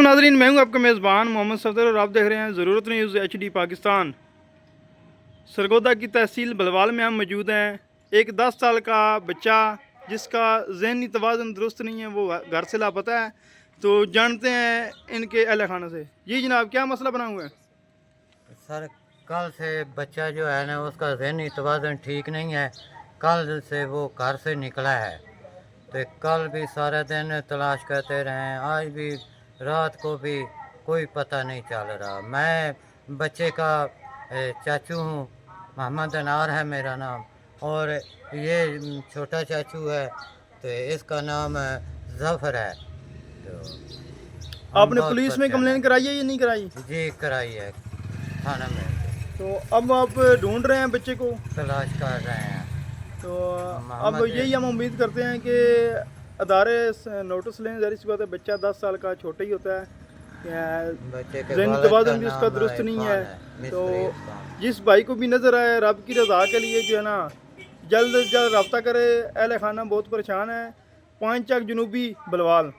नाज़रीन, मैं हूं आपका मेज़बान मोहम्मद सफदर और आप देख रहे हैं ज़रूरत न्यूज़ HD पाकिस्तान। सरगोदा की तहसील बलवाल में हम मौजूद हैं। एक 10 साल का बच्चा जिसका ज़हनी तवाज़ुन दुरुस्त नहीं है, वो घर से लापता है। तो जानते हैं इनके अहल खाना से। जी जनाब, क्या मसला बना हुआ है? सर, कल से बच्चा जो है ना, उसका ज़हनी तवाज़ुन ठीक नहीं है। कल से वो घर से निकला है, तो कल भी सारा दिन तलाश करते रहे, आज भी रात को भी कोई पता नहीं चल रहा। मैं बच्चे का चाचू हूँ, मोहम्मद अनार है मेरा नाम, और ये छोटा चाचू है, तो इसका नाम ज़फ़र है। तो हम आपने बहुत पुलिस में परेशान कंप्लेन हैं। कराई है या नहीं कराई? जी, कराई है थाना में, तो अब आप ढूंढ रहे हैं बच्चे को। तलाश कर रहे हैं। तो अब मोहम्मद यही हम उम्मीद करते हैं कि अदारे नोटिस लें। ज़ाहिर सी बात है, बच्चा 10 साल का छोटा ही होता है। बच्चे के ज़हनी वालिद का तवाज़ुन भी उसका नाम दुरुस्त नहीं है। इरफान है, तो मिस्त्री इरफान। जिस भाई को भी नज़र आए, रब की रज़ा के लिए जो है ना, जल्द अज जल्द रब्ता करे। अहल खाना बहुत परेशान है। 5 चक जनूबी बलवाल।